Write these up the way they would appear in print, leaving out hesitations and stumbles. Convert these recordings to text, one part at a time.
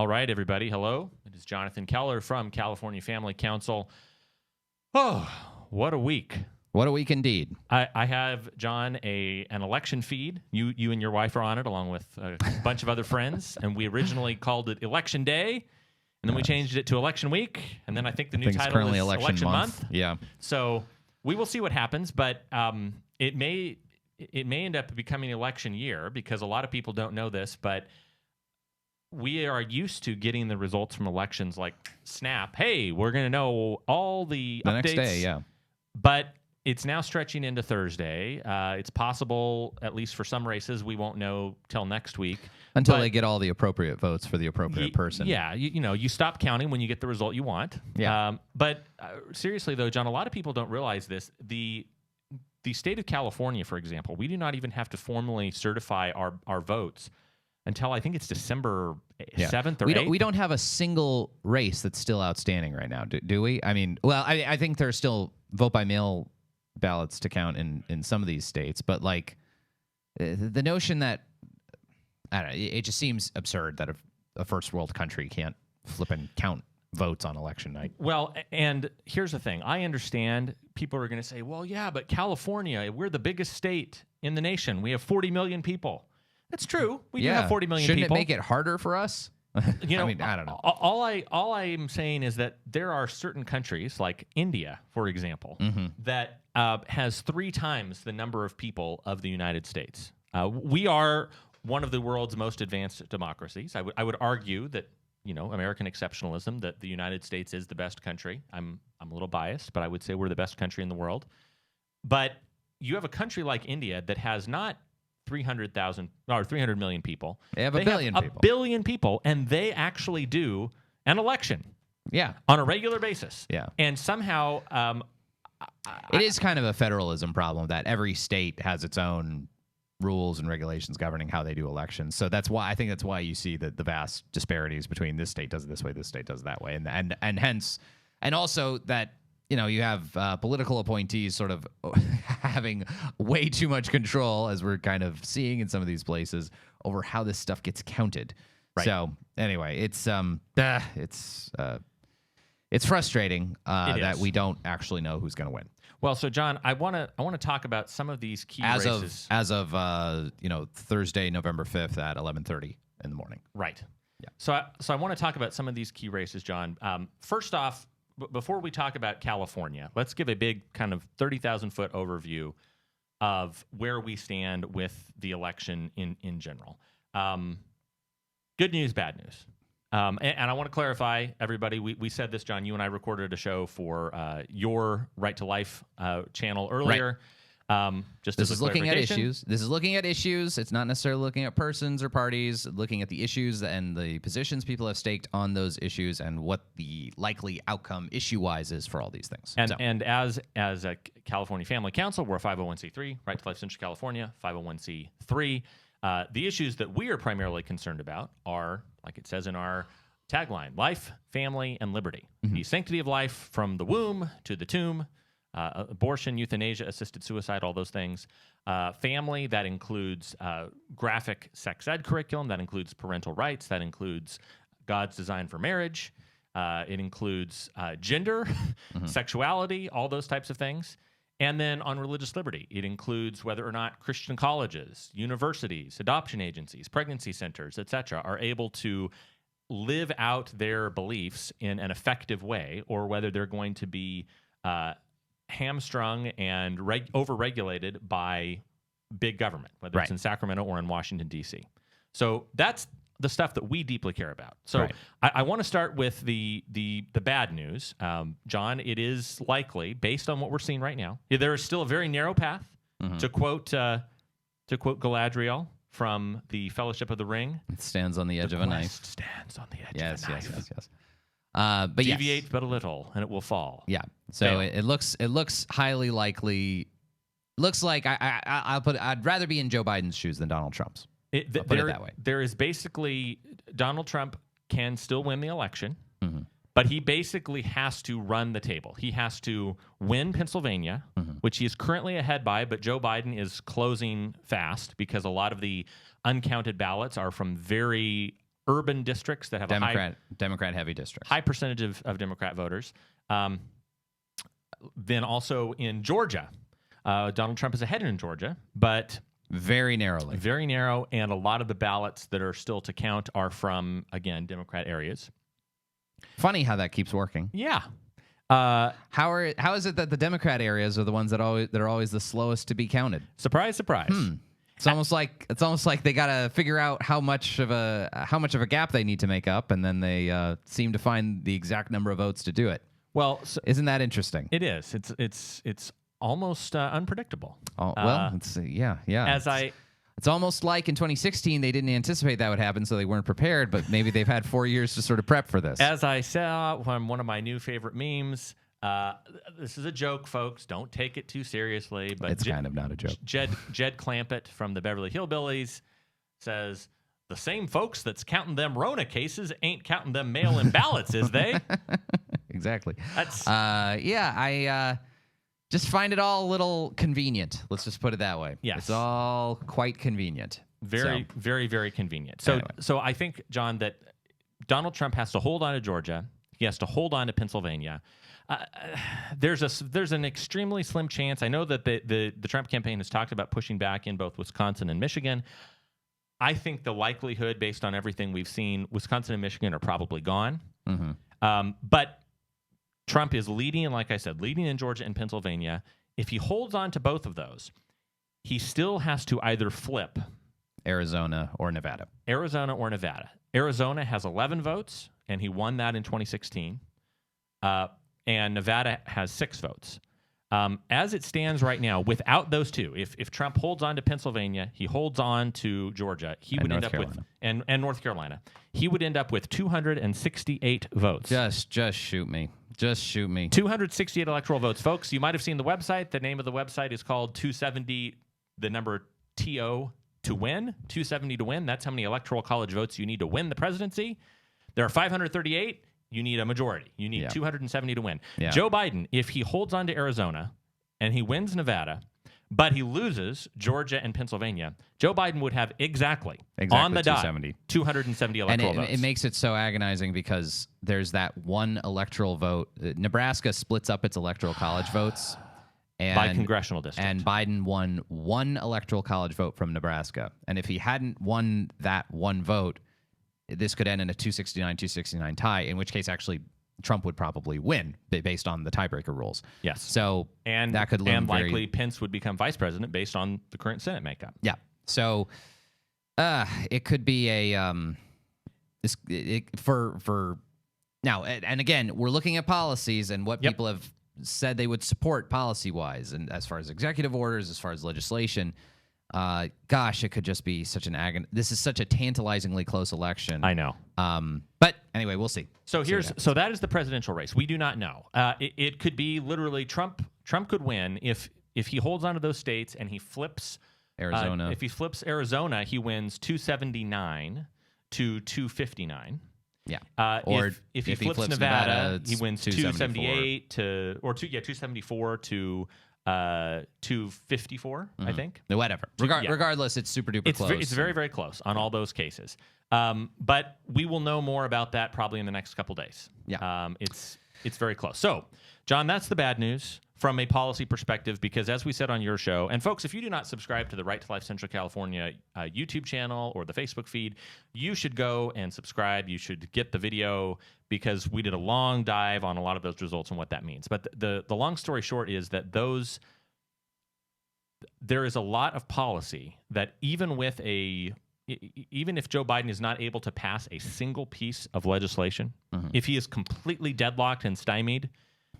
All right, everybody. Hello. It is Jonathan Keller from California Family Council. Oh, what a week. What a week indeed. I have, John, an election feed. You and your wife are on it, along with a bunch of other friends. And we originally called it Election Day, and then we changed it to Election Week. And then I think the new title is Election Month. Yeah. So we will see what happens, but it may end up becoming election year because a lot of people don't know this, but we are used to getting the results from elections like snap. Hey, we're going to know all the updates. Next day, yeah. But it's now stretching into Thursday. It's possible, at least for some races, we won't know till next week. Until they get all the appropriate votes for the appropriate person. Yeah, you stop counting when you get the result you want. Yeah. But seriously, though, John, a lot of people don't realize this. The state of California, for example, we do not even have to formally certify our votes until I think it's December 7th or 8th. We don't have a single race that's still outstanding right now, do we? I mean, well, I think there's still vote-by-mail ballots to count in some of these states, but like the notion that, I don't know, it just seems absurd that a first world country can't flip and count votes on election night. Well, and here's the thing. I understand people are going to say, well, yeah, but California, we're the biggest state in the nation. We have 40 million people. That's true. We do have 40 million Shouldn't people. Shouldn't it make it harder for us? I mean, I don't know. All I'm saying is that there are certain countries, like India, for example, that has 3 times the number of people of the United States. We are one of the world's most advanced democracies. I would argue that, American exceptionalism, that the United States is the best country. I'm a little biased, but I would say we're the best country in the world. But you have a country like India that has not 300 million people. They have a billion people. A billion people, and they actually do an election. Yeah. On a regular basis. Yeah. And somehow it is kind of a federalism problem that every state has its own rules and regulations governing how they do elections. So that's why you see the vast disparities between this state does it this way, this state does it that way, and hence, and also that you have political appointees sort of having way too much control, as we're kind of seeing in some of these places, over how this stuff gets counted. Right. So anyway, it's frustrating that we don't actually know who's going to win. Well, so John, I want to talk about some of these key races as of Thursday, November 5th at 11:30 in the morning. Right. Yeah. So I want to talk about some of these key races, John. First off, before we talk about California, let's give a big kind of 30,000-foot overview of where we stand with the election in general. Good news, bad news. And I want to clarify, everybody, we said this, John, you and I recorded a show for your Right to Life channel earlier. Right. This is looking at issues. This is looking at issues. It's not necessarily looking at persons or parties, looking at the issues and the positions people have staked on those issues and what the likely outcome issue-wise is for all these things. And as a California Family Council, we're a 501c3, Right to Life Central California, 501c3. The issues that we are primarily concerned about are, like it says in our tagline, life, family, and liberty. The sanctity of life from the womb to the tomb. Abortion, euthanasia, assisted suicide, all those things. Family, that includes graphic sex ed curriculum, that includes parental rights, that includes God's design for marriage. It includes gender, sexuality, all those types of things. And then on religious liberty, it includes whether or not Christian colleges, universities, adoption agencies, pregnancy centers, etc., are able to live out their beliefs in an effective way, or whether they're going to be hamstrung and overregulated by big government, whether it's in Sacramento or in Washington, D.C. So that's the stuff that we deeply care about. So I want to start with the bad news. John, it is likely, based on what we're seeing right now, there is still a very narrow path, to quote Galadriel from the Fellowship of the Ring. It stands on the edge of a knife. Stands on the edge of a knife. Yes. But deviate but a little, and it will fall. Yeah. So it looks highly likely. Looks like I'd rather be in Joe Biden's shoes than Donald Trump's. Put it that way. There is basically Donald Trump can still win the election, but he basically has to run the table. He has to win Pennsylvania, which he is currently ahead by, but Joe Biden is closing fast because a lot of the uncounted ballots are from very urban districts that have a Democrat heavy districts. high percentage of Democrat voters. Then also in Georgia, Donald Trump is ahead in Georgia, but very narrowly. Very narrow, and a lot of the ballots that are still to count are from, again, Democrat areas. Funny how that keeps working. Yeah. How is it that the Democrat areas are the ones that are always the slowest to be counted? Surprise, surprise. It's almost like they gotta figure out how much of a gap they need to make up, and then they seem to find the exact number of votes to do it. Well, isn't that interesting? It is. It's almost unpredictable. Oh, well, yeah. It's almost like in 2016 they didn't anticipate that would happen, so they weren't prepared. But maybe they've had 4 years to sort of prep for this. As I saw on one of my new favorite memes, this is a joke, folks. Don't take it too seriously. But it's kind of not a joke. Jed Clampett from the Beverly Hillbillies says, "The same folks that's counting them Rona cases ain't counting them mail-in ballots, is they?" Exactly. That's I just find it all a little convenient. Let's just put it that way. Yes. It's all quite convenient. Very, very convenient. So, Anyway. So I think, John, that Donald Trump has to hold on to Georgia. He has to hold on to Pennsylvania. There's an extremely slim chance. I know that the Trump campaign has talked about pushing back in both Wisconsin and Michigan. I think the likelihood, based on everything we've seen, Wisconsin and Michigan are probably gone. Mm-hmm. But Trump is leading, and like I said, leading in Georgia and Pennsylvania. If he holds on to both of those, he still has to either flip Arizona or Nevada. Arizona has 11 votes, and he won that in 2016. And Nevada has 6 votes. As it stands right now, without those two, if Trump holds on to Pennsylvania, he holds on to Georgia, he would end up with and North Carolina. He would end up with 268 votes. Just shoot me. Just shoot me. 268 electoral votes, folks. You might have seen the website. The name of the website is called 270, the number TO to win. 270 to win. That's how many electoral college votes you need to win the presidency. There are 538. You need a majority. You need 270 to win. Yeah. Joe Biden, if he holds on to Arizona and he wins Nevada, but he loses Georgia and Pennsylvania, Joe Biden would have exactly on the dot 270 electoral votes. It makes it so agonizing because there's that one electoral vote. Nebraska splits up its electoral college votes. And, by congressional district. And Biden won one electoral college vote from Nebraska. And if he hadn't won that one vote, this could end in a 269-269 tie, in which case actually Trump would probably win based on the tiebreaker rules. Yes. So and that could loom and likely Pence would become vice president based on the current Senate makeup. Yeah. So it could be a for now. And again, we're looking at policies and what people have said they would support policy-wise, and as far as executive orders, as far as legislation. Gosh, it could just be such an This is such a tantalizingly close election. I know. But anyway, we'll see. So that is the presidential race. We do not know. It could be literally Trump could win if he holds on to those states and he flips Arizona. If he flips Arizona, he wins 279 to 259. Yeah. If he flips Nevada, he wins 278 to 274 to 254, I think. Whatever. Regardless, it's super duper close. It's very, very close on all those cases. But we will know more about that probably in the next couple days. Yeah. It's very close. So, John, that's the bad news from a policy perspective, because as we said on your show, and folks, if you do not subscribe to the Right to Life Central California YouTube channel or the Facebook feed, you should go and subscribe. You should get the video, because we did a long dive on a lot of those results and what that means. But the long story short is that there is a lot of policy that even if Joe Biden is not able to pass a single piece of legislation, if he is completely deadlocked and stymied,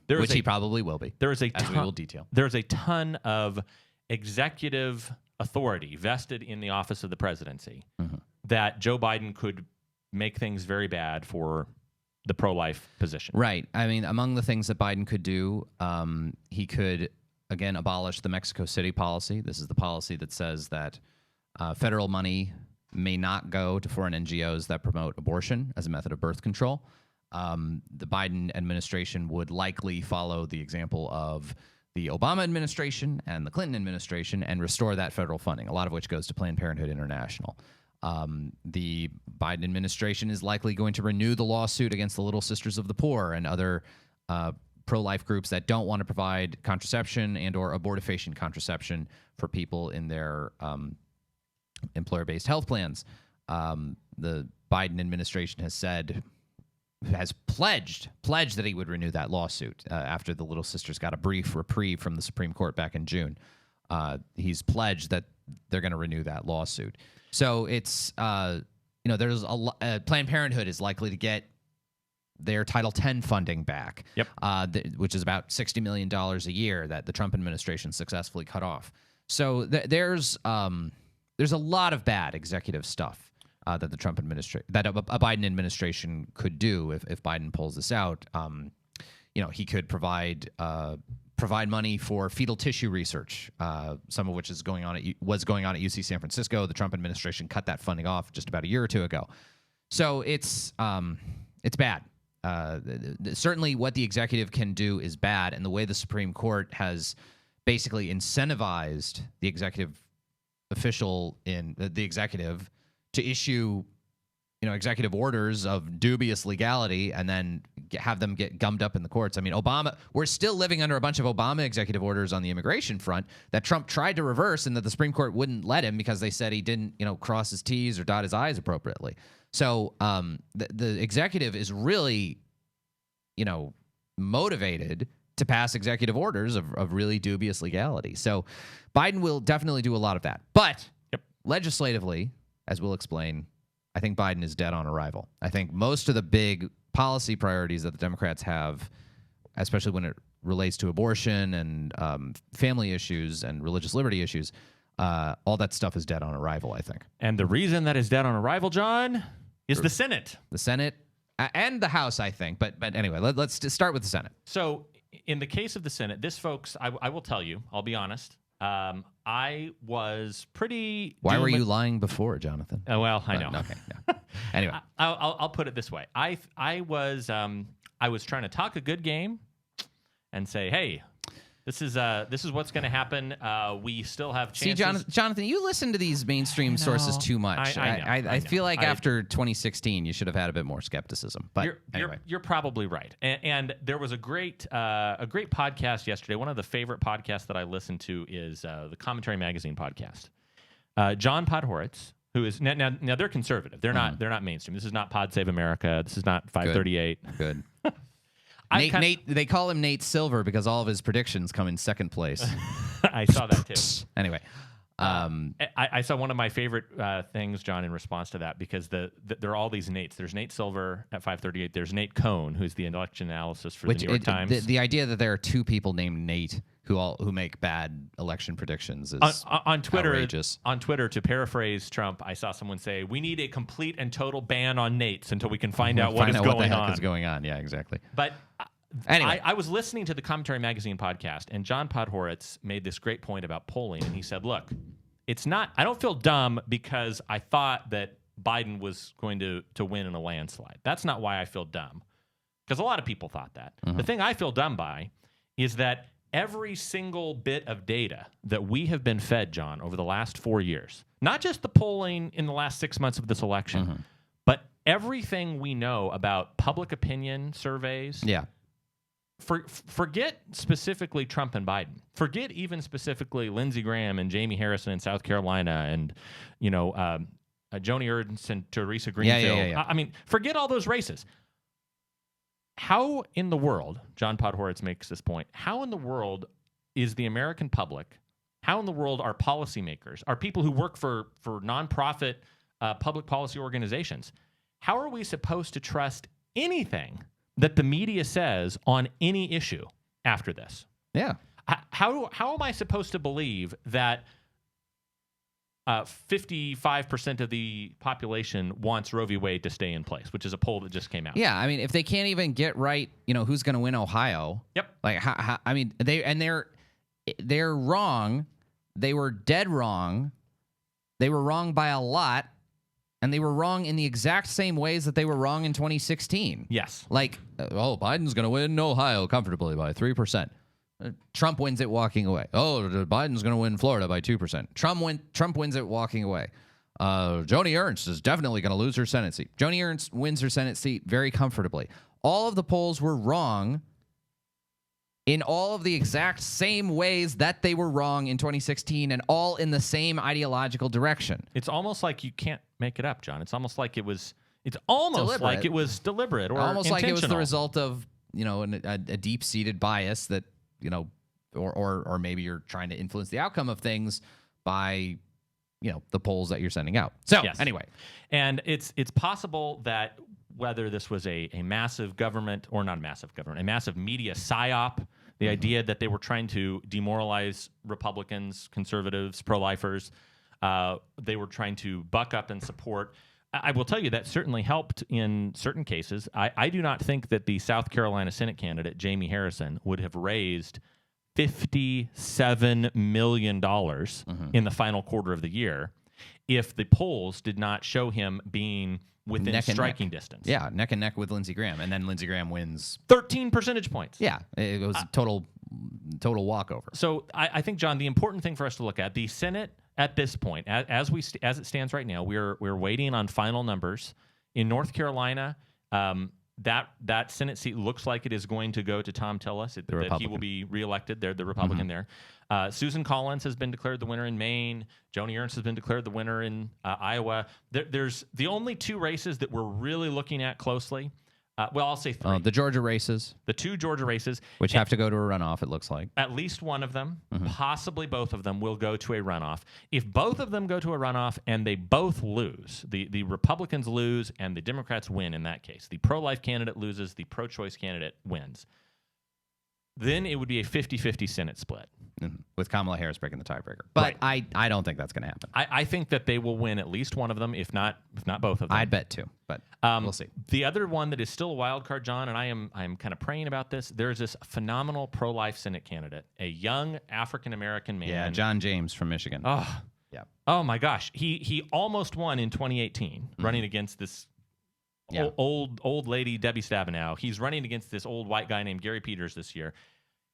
which he probably will be. There is as we will detail. There's a ton of executive authority vested in the office of the presidency that Joe Biden could make things very bad for the pro-life position. Right. I mean, among the things that Biden could do, he could, again, abolish the Mexico City policy. This is the policy that says that federal money may not go to foreign NGOs that promote abortion as a method of birth control. The Biden administration would likely follow the example of the Obama administration and the Clinton administration and restore that federal funding, a lot of which goes to Planned Parenthood International. The Biden administration is likely going to renew the lawsuit against the Little Sisters of the Poor and other pro-life groups that don't want to provide contraception and or abortifacient contraception for people in their employer-based health plans. The Biden administration has pledged that he would renew that lawsuit after the Little Sisters got a brief reprieve from the Supreme Court back in June. He's pledged that they're going to renew that lawsuit. So it's there's Planned Parenthood is likely to get their Title X funding back, which is about $60 million a year that the Trump administration successfully cut off. So there's a lot of bad executive stuff that the Trump administration, that a Biden administration could do if Biden pulls this out. He could provide money for fetal tissue research, some of which was going on at UC San Francisco. The Trump administration cut that funding off just about a year or two ago. So it's bad. Certainly, what the executive can do is bad, and the way the Supreme Court has basically incentivized the executive official in the executive to issue, executive orders of dubious legality and then have them get gummed up in the courts. I mean, we're still living under a bunch of Obama executive orders on the immigration front that Trump tried to reverse and that the Supreme Court wouldn't let him because they said he didn't, cross his T's or dot his I's appropriately. So the executive is really, motivated to pass executive orders of really dubious legality. So Biden will definitely do a lot of that. But legislatively, as we'll explain, I think Biden is dead on arrival. I think most of the big policy priorities that the Democrats have, especially when it relates to abortion and family issues and religious liberty issues, all that stuff is dead on arrival, I think. And the reason that is dead on arrival, John, is the Senate. The Senate and the House, I think. But anyway, let's start with the Senate. So in the case of the Senate, this, folks, I will tell you, I'll be honest, I was pretty... Why were you lying before, Jonathan? Well, I know. Okay. No. Anyway. I'll put it this way. I was trying to talk a good game and say, hey, this is what's going to happen. We still have chances. See, Jonathan, you listen to these mainstream sources too much. I feel like after 2016, you should have had a bit more skepticism. But anyway. You're probably right. And there was a great podcast yesterday. One of the favorite podcasts that I listen to is the Commentary Magazine podcast. John Podhoretz, who is now they're conservative. They're not mainstream. This is not Pod Save America. This is not 538. Good. Nate, they call him Nate Silver because all of his predictions come in second place. I saw that too. Anyway, I saw one of my favorite things, John, in response to that, because there are all these Nates. There's Nate Silver at 538. There's Nate Cohn, who's the election analyst for the New York Times. The idea that there are two people named Nate who make bad election predictions is on Twitter. Outrageous. On Twitter, to paraphrase Trump, I saw someone say, "We need a complete and total ban on Nates until we can find out what is going on." What the heck is going on? Yeah, exactly. But anyway, I was listening to the Commentary Magazine podcast, and John Podhoretz made this great point about polling, and he said, "Look, it's not. I don't feel dumb because I thought that Biden was going to win in a landslide. That's not why I feel dumb, because a lot of people thought that. Mm-hmm. The thing I feel dumb by is that every single bit of data that we have been fed, John, over the last 4 years, not just the polling in the last 6 months of this election, mm-hmm. but everything we know about public opinion surveys." Yeah. Forget specifically Trump and Biden. Forget even specifically Lindsey Graham and Jamie Harrison in South Carolina and, Joni Ernst and Teresa Greenfield. Yeah. I mean, forget all those races. How in the world, John Podhoretz makes this point, how in the world is the American public, how in the world are policymakers, are people who work for nonprofit public policy organizations, how are we supposed to trust anything that the media says on any issue after this? Yeah. How am I supposed to believe that 55% of the population wants Roe v. Wade to stay in place, which is a poll that just came out? Yeah, I mean, if they can't even get right, who's going to win Ohio? Yep. Like, they're wrong. They were dead wrong. They were wrong by a lot. And they were wrong in the exact same ways that they were wrong in 2016. Yes. Like, Biden's going to win Ohio comfortably by 3%. Trump wins it walking away. Oh, Biden's going to win Florida by 2%. Trump wins it walking away. Joni Ernst is definitely going to lose her Senate seat. Joni Ernst wins her Senate seat very comfortably. All of the polls were wrong in all of the exact same ways that they were wrong in 2016 and all in the same ideological direction. It's almost like you can't make it up, John. It's almost like it was like it was deliberate or almost like it was the intentional. result of, a deep-seated bias that, or maybe you're trying to influence the outcome of things by, the polls that you're sending out. So anyway. And it's possible that whether this was a massive government or not a massive government, a massive media psyop, the idea that they were trying to demoralize Republicans, conservatives, pro-lifers, they were trying to buck up and support. I will tell you that certainly helped in certain cases. I do not think that the South Carolina Senate candidate, Jamie Harrison, would have raised $57 million in the final quarter of the year if the polls did not show him being within striking distance. Yeah, neck and neck with Lindsey Graham. And then Lindsey Graham wins 13 percentage points. Yeah, it was a total walkover. So I think, John, the important thing for us to look at, the Senate at this point, as it stands right now, we're waiting on final numbers. In North Carolina, that Senate seat looks like it is going to go to Tom Tillis, that he will be reelected. They're the Republican there. Susan Collins has been declared the winner in Maine. Joni Ernst has been declared the winner in Iowa. There's the only two races that we're really looking at closely. I'll say three. The Georgia races. The two Georgia races. Which have to go to a runoff, it looks like. At least one of them, possibly both of them, will go to a runoff. If both of them go to a runoff and they both lose, the Republicans lose and the Democrats win in that case. The pro-life candidate loses, the pro-choice candidate wins. Then it would be a 50-50 Senate split. With Kamala Harris breaking the tiebreaker. But right. I don't think that's going to happen. I think that they will win at least one of them, if not both of them. I'd bet two, but we'll see. The other one that is still a wild card, John, and I am kind of praying about this. There's this phenomenal pro-life Senate candidate, a young African-American man. Yeah, John James from Michigan. Oh, yeah. Oh, my gosh. He almost won in 2018 running against this old lady, Debbie Stabenow. He's running against this old white guy named Gary Peters this year.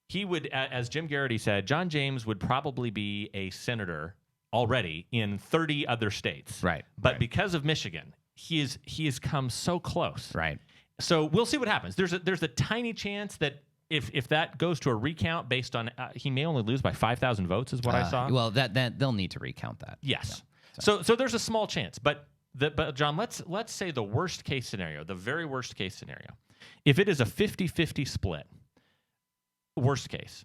He would, as Jim Gerardi said, John James would probably be a senator already in 30 other states. Right. But because of Michigan, he has come so close. Right. So we'll see what happens. There's a tiny chance that if that goes to a recount based on he may only lose by 5,000 votes is what I saw. Well, that they'll need to recount that. Yes. Yeah. So there's a small chance, but John, let's say the worst case scenario, the very worst case scenario. If it is a 50-50 split, worst case,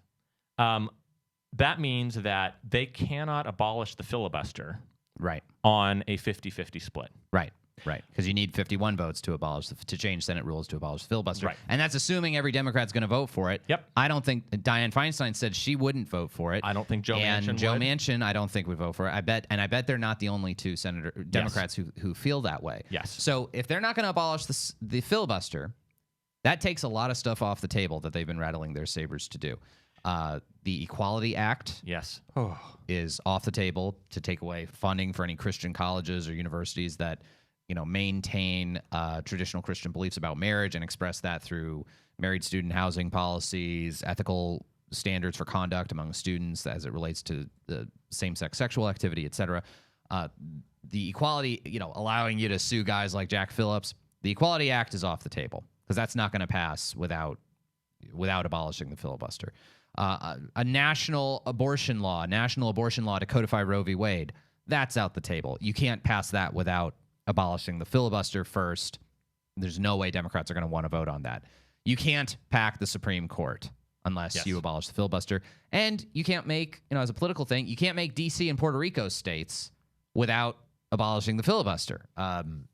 that means that they cannot abolish the filibuster on a 50-50 split. Right. Because you need 51 votes to change Senate rules to abolish the filibuster. Right. And that's assuming every Democrat's going to vote for it. Yep. I don't think Dianne Feinstein said she wouldn't vote for it. I don't think Joe Manchin I don't think would vote for it. I bet they're not the only two Democrats who feel that way. Yes. So if they're not going to abolish the filibuster, that takes a lot of stuff off the table that they've been rattling their sabers to do. The Equality Act is off the table to take away funding for any Christian colleges or universities that maintain traditional Christian beliefs about marriage and express that through married student housing policies, ethical standards for conduct among students as it relates to the same-sex sexual activity, etc. The equality, allowing you to sue guys like Jack Phillips, the Equality Act is off the table because that's not going to pass without abolishing the filibuster. A national abortion law to codify Roe v. Wade, that's out the table. You can't pass that without abolishing the filibuster first. There's no way Democrats are going to want to vote on that. You can't pack the Supreme Court unless you abolish the filibuster. And you can't make, as a political thing, you can't make D.C. and Puerto Rico states without abolishing the filibuster. And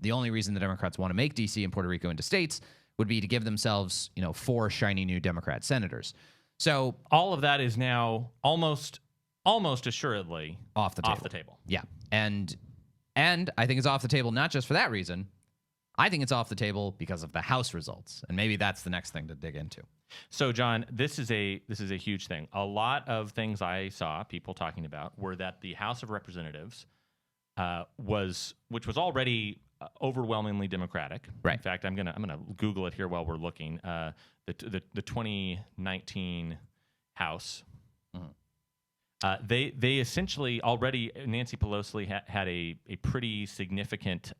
the only reason the Democrats want to make D.C. and Puerto Rico into states would be to give themselves, 4 shiny new Democrat senators. So all of that is now almost assuredly off the table. Yeah. And I think it's off the table not just for that reason. I think it's off the table because of the House results, and maybe that's the next thing to dig into. So, John, this is a huge thing. A lot of things I saw people talking about were that the House of Representatives which was already overwhelmingly Democratic. Right. In fact, I'm gonna Google it here while we're looking. The 2019 House. They essentially already, Nancy Pelosi had a pretty significant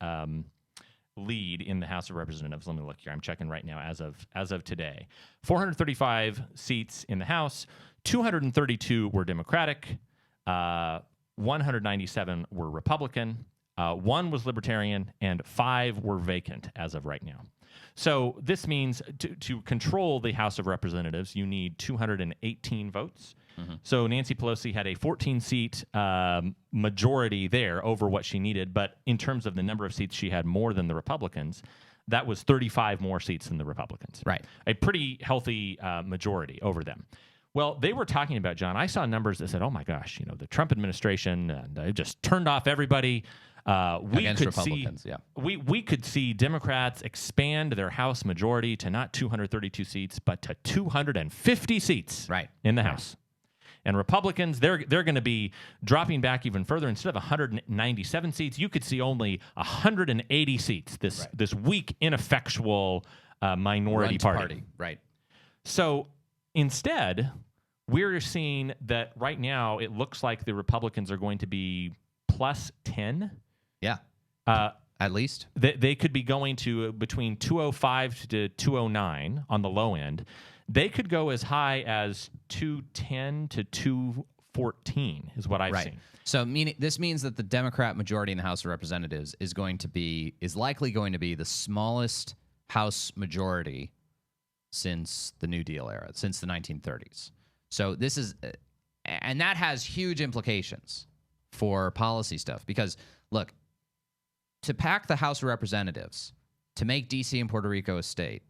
lead in the House of Representatives. Let me look here. I'm checking right now as of today. 435 seats in the House, 232 were Democratic, 197 were Republican, 1 was Libertarian, and 5 were vacant as of right now. So this means to control the House of Representatives, you need 218 votes. Mm-hmm. So Nancy Pelosi had a 14-seat majority there over what she needed, but in terms of the number of seats she had more than the Republicans, that was 35 more seats than the Republicans. Right. A pretty healthy majority over them. Well, they were talking about, John, I saw numbers that said, oh my gosh, the Trump administration, and they just turned off everybody. Against Republicans, yeah. We could see Democrats expand their House majority to not 232 seats, but to 250 seats in the House. And Republicans, they're going to be dropping back even further. Instead of 197 seats, you could see only 180 seats, this weak, ineffectual minority party. Right. So instead, we're seeing that right now it looks like the Republicans are going to be plus 10. Yeah. At least. They could be going to between 205 to 209 on the low end. They could go as high as 210 to 214 is what I've seen. So this means that the Democrat majority in the House of Representatives is likely going to be the smallest House majority since the New Deal era, since the 1930s. So this is, and that has huge implications for policy stuff because, look, to pack the House of Representatives, to make D.C. and Puerto Rico a state,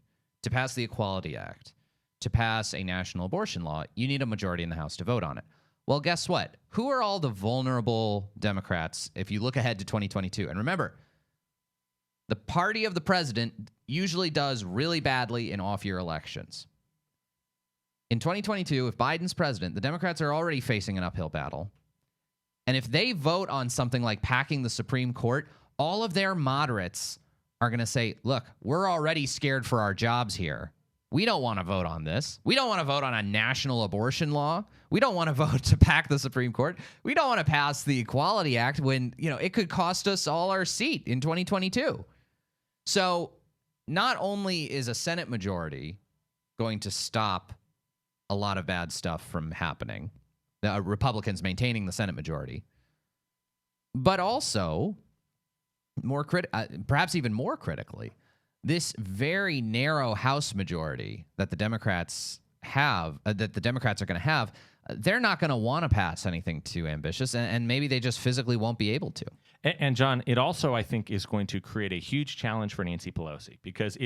to pass the Equality Act, to pass a national abortion law, you need a majority in the House to vote on it. Well, guess what? Who are all the vulnerable Democrats if you look ahead to 2022? And remember, the party of the president usually does really badly in off-year elections. In 2022, if Biden's president, the Democrats are already facing an uphill battle. And if they vote on something like packing the Supreme Court, all of their moderates are going to say, look, we're already scared for our jobs here. We don't want to vote on this. We don't want to vote on a national abortion law. We don't want to vote to pack the Supreme Court. We don't want to pass the Equality Act when, it could cost us all our seat in 2022. So not only is a Senate majority going to stop a lot of bad stuff from happening, the Republicans maintaining the Senate majority, but also perhaps even more critically, this very narrow House majority that the Democrats have, are going to have, they're not going to want to pass anything too ambitious, and maybe they just physically won't be able to. And John, it also, I think, is going to create a huge challenge for Nancy Pelosi because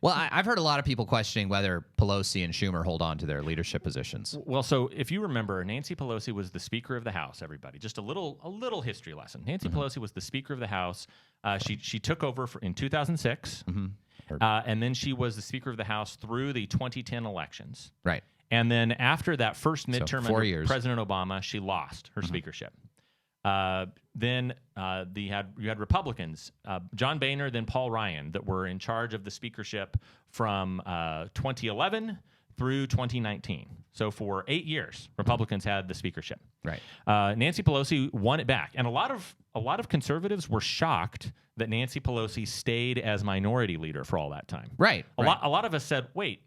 I've heard a lot of people questioning whether Pelosi and Schumer hold on to their leadership positions. Well, so if you remember, Nancy Pelosi was the Speaker of the House, everybody. Just a little history lesson. Nancy Pelosi was the Speaker of the House. She took over in 2006, and then she was the Speaker of the House through the 2010 elections. Right. And then after that first midterm under President Obama, she lost her speakership. Then you had Republicans, John Boehner, then Paul Ryan, that were in charge of the speakership from 2011 through 2019. So for 8 years, Republicans had the speakership. Right. Nancy Pelosi won it back, and a lot of conservatives were shocked that Nancy Pelosi stayed as minority leader for all that time. Right. A lot of us said, wait,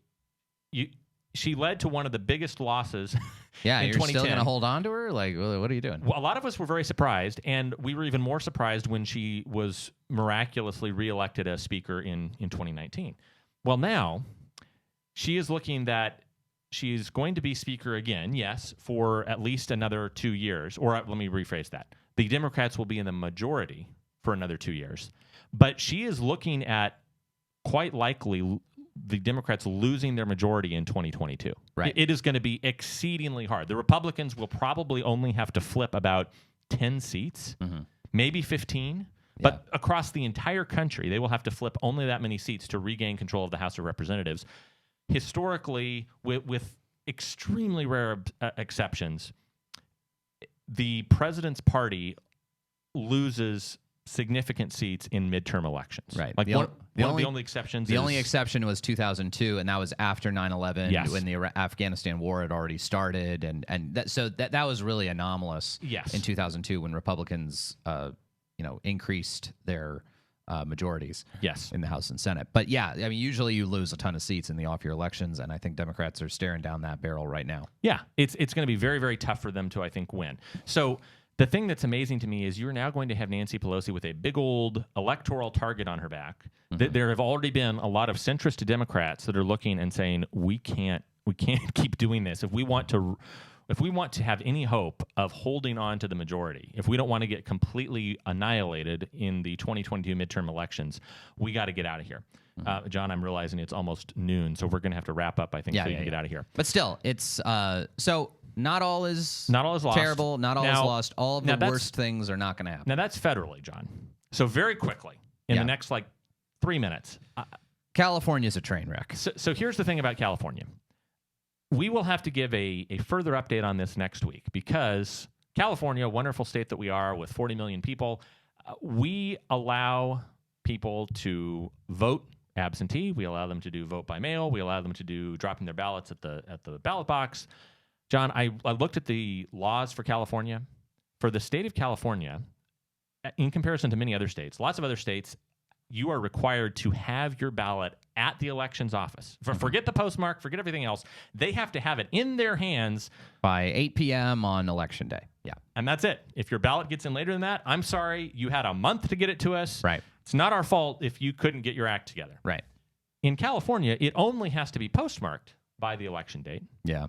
she led to one of the biggest losses. Yeah, in you're 2010. Still going to hold on to her? Like, what are you doing? Well, a lot of us were very surprised, and we were even more surprised when she was miraculously reelected as Speaker in 2019. Well, now she is looking that she's going to be Speaker again, yes, for at least another 2 years. Or let me rephrase that. The Democrats will be in the majority for another 2 years. But she is looking at quite likely the Democrats losing their majority in 2022. Right. It is going to be exceedingly hard. The Republicans will probably only have to flip about 10 seats, maybe 15. But across the entire country, they will have to flip only that many seats to regain control of the House of Representatives. Historically, with extremely rare exceptions, the president's party loses significant seats in midterm elections. Right. Like one of the only exceptions. The only exception was 2002, and that was after 9/11, Yes. when the Afghanistan war had already started, and that was really anomalous. Yes. In 2002, when Republicans, increased their majorities. Yes. In the House and Senate. But yeah, I mean, usually you lose a ton of seats in the off-year elections, and I think Democrats are staring down that barrel right now. Yeah, it's going to be very, very tough for them to, I think, win. So the thing that's amazing to me is you're now going to have Nancy Pelosi with a big old electoral target on her back. There have already been a lot of centrist Democrats that are looking and saying, we can't keep doing this. If we want to have any hope of holding on to the majority, if we don't want to get completely annihilated in the 2022 midterm elections, we got to get out of here. John, I'm realizing it's almost noon, so we're going to have to wrap up, I think, so you can get out of here. But still, it's so not all is lost. Terrible. Not all is lost. All of the worst things are not going to happen. Now, that's federally, John. So very quickly, in the next, 3 minutes. California's a train wreck. So here's the thing about California. We will have to give a further update on this next week because California, a wonderful state that we are with 40 million people, we allow people to vote absentee. We allow them to do vote by mail. We allow them to do dropping their ballots at the ballot box. John, I looked at the laws for California. For the state of California, in comparison to many other states, lots of other states, you are required to have your ballot at the elections office. Forget the postmark, forget everything else. They have to have it in their hands by 8 p.m. on election day. Yeah. And that's it. If your ballot gets in later than that, I'm sorry, you had a month to get it to us. Right. It's not our fault if you couldn't get your act together. Right. In California, it only has to be postmarked by the election date. Yeah.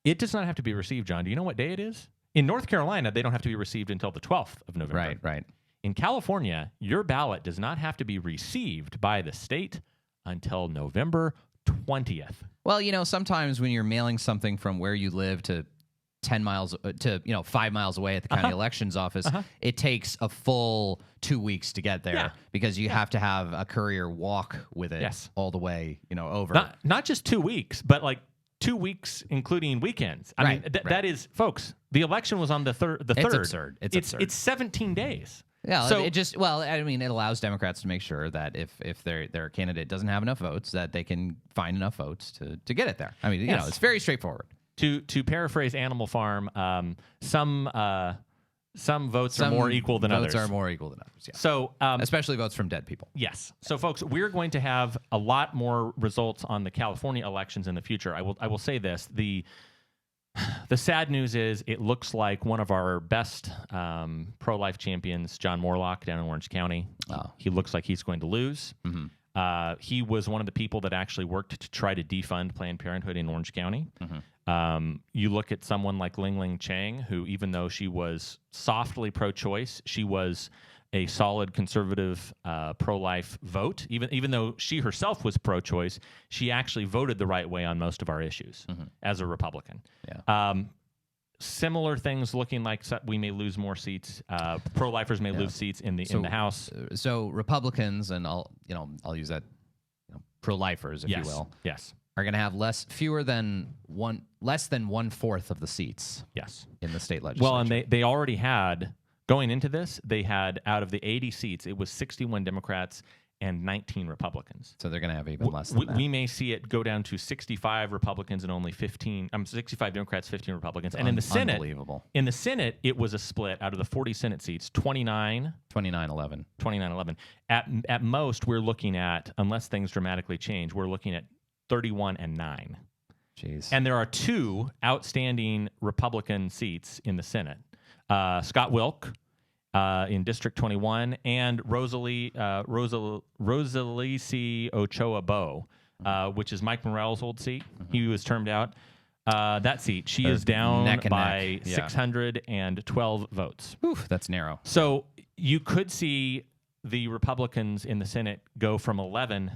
It does not have to be received, John. Do you know what day it is? In North Carolina, they don't have to be received until the 12th of November. Right. In California, your ballot does not have to be received by the state until November 20th. Well, sometimes when you're mailing something from where you live to 10 miles to 5 miles away at the county elections office, it takes a full 2 weeks to get there because you have to have a courier walk with it all the way, over. Not just 2 weeks, but 2 weeks, incling weekends. I mean, that is, folks, the election was on the third. It's absurd. It's absurd. It's 17 days. Yeah, so it allows Democrats to make sure that if their candidate doesn't have enough votes, that they can find enough votes to get it there. I mean, it's very straightforward. To paraphrase Animal Farm, some votes are more equal than others. Votes are more equal than others. Yeah. So especially votes from dead people. Yes. So, folks, we're going to have a lot more results on the California elections in the future. I will say this: the sad news is it looks like one of our best pro-life champions, John Morlock, down in Orange County, he looks like he's going to lose. Mm-hmm. He was one of the people that actually worked to try to defund Planned Parenthood in Orange County. Mm-hmm. You look at someone like Ling Ling Chang, who, even though she was softly pro-choice, she was a solid conservative pro-life vote. Even though she herself was pro-choice, she actually voted the right way on most of our issues as a Republican. Yeah. Similar things looking like we may lose more seats. Pro-lifers may lose seats in the House. So Republicans, and I'll use that, pro-lifers, if you will. Yes. Are going to have less than 1/4 of the seats. Yes. In the state legislature. Well, and they already had. Going into this, they had, out of the 80 seats, it was 61 Democrats and 19 Republicans. So they're going to have even less than that. We may see it go down to 65 Republicans and only 65 Democrats, 15 Republicans. And in the Senate, unbelievable. In the Senate, it was a split out of the 40 Senate seats, 29-11. 29-11. At most, we're looking at, unless things dramatically change, we're looking at 31-9. Jeez. And there are 2 outstanding Republican seats in the Senate. Scott Wilk in District 21 and Rosalie C. Ochoa Bowe, which is Mike Morrell's old seat. He was termed out. That seat, she is down by 612 votes. Oof, that's narrow. So you could see the Republicans in the Senate go from 11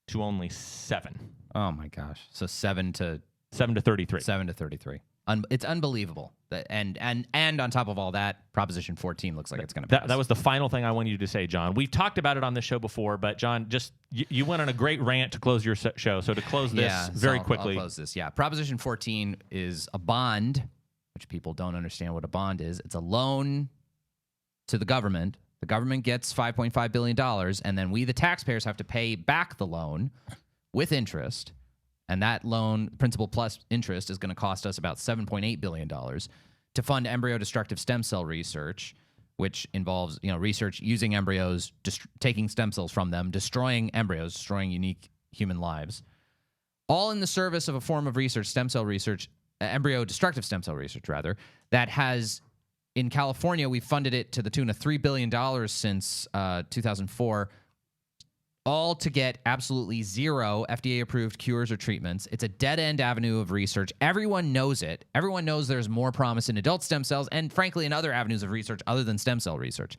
to only 7. Oh my gosh! So 7 to 33. 7 to 33. It's unbelievable. And on top of all that, Proposition 14 looks like it's going to pass. That was the final thing I wanted you to say, John. We've talked about it on this show before, but John, just you went on a great rant to close your show. So to close this very quickly. I'll close this. Yeah. Proposition 14 is a bond, which people don't understand what a bond is. It's a loan to the government The government gets $5.5 billion, and then we, the taxpayers, have to pay back the loan with interest. And that loan, principal plus interest, is going to cost us about $7.8 billion to fund embryo-destructive stem cell research, which involves research using embryos, taking stem cells from them, destroying embryos, destroying unique human lives, all in the service of a form of research, stem cell research, embryo-destructive stem cell research, rather, that has, in California, we funded it to the tune of $3 billion since 2004, all to get absolutely zero FDA-approved cures or treatments. It's a dead-end avenue of research. Everyone knows it. Everyone knows there's more promise in adult stem cells and, frankly, in other avenues of research other than stem cell research.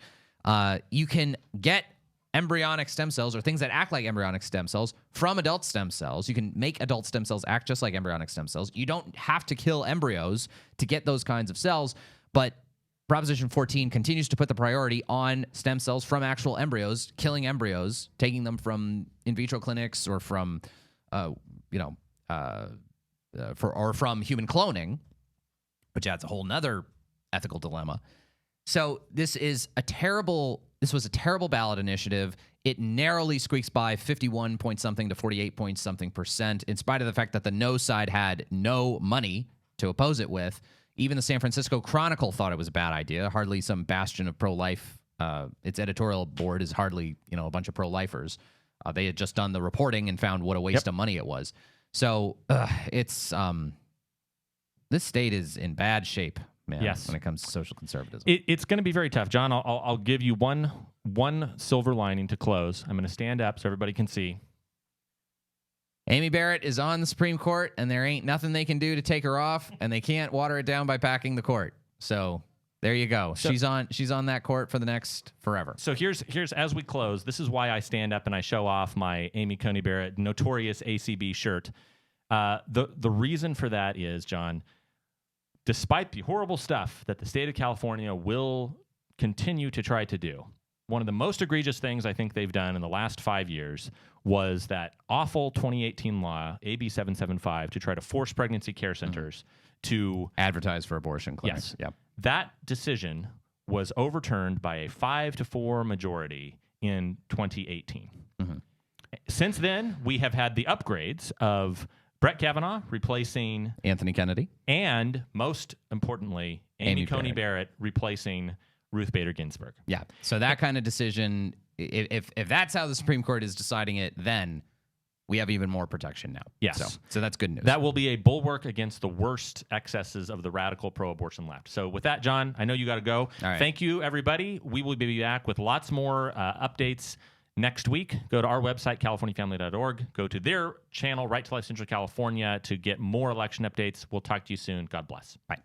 You can get embryonic stem cells or things that act like embryonic stem cells from adult stem cells. You can make adult stem cells act just like embryonic stem cells. You don't have to kill embryos to get those kinds of cells, but Proposition 14 continues to put the priority on stem cells from actual embryos, killing embryos, taking them from in vitro clinics or from, from human cloning, which adds a whole nother ethical dilemma. So this was a terrible ballot initiative. It narrowly squeaks by 51 point something to 48 point something %, in spite of the fact that the no side had no money to oppose it with. Even the San Francisco Chronicle thought it was a bad idea. Hardly some bastion of pro-life. Its editorial board is hardly, a bunch of pro-lifers. They had just done the reporting and found what a waste of money it was. So it's this state is in bad shape, man. Yes. When it comes to social conservatism, it's going to be very tough, John. I'll give you one silver lining to close. I'm going to stand up so everybody can see. Amy Barrett is on the Supreme Court, and there ain't nothing they can do to take her off, and they can't water it down by packing the court. So there you go. So, she's on that court for the next forever. So here's as we close. This is why I stand up and I show off my Amy Coney Barrett notorious ACB shirt. The reason for that is, John, despite the horrible stuff that the state of California will continue to try to do, one of the most egregious things I think they've done in the last 5 years was that awful 2018 law, AB 775, to try to force pregnancy care centers to advertise for abortion clinics. Yes. Yep. That decision was overturned by a 5-4 majority in 2018. Mm-hmm. Since then, we have had the upgrades of Brett Kavanaugh replacing Anthony Kennedy, and most importantly, Amy Coney Barrett replacing Ruth Bader Ginsburg. Yeah. So that kind of decision, if that's how the Supreme Court is deciding it, then we have even more protection now. Yes. So that's good news. That will be a bulwark against the worst excesses of the radical pro-abortion left. So with that, John, I know you got to go. All right. Thank you, everybody. We will be back with lots more updates next week. Go to our website, californiafamily.org. Go to their channel, Right to Life Central California, to get more election updates. We'll talk to you soon. God bless. Bye.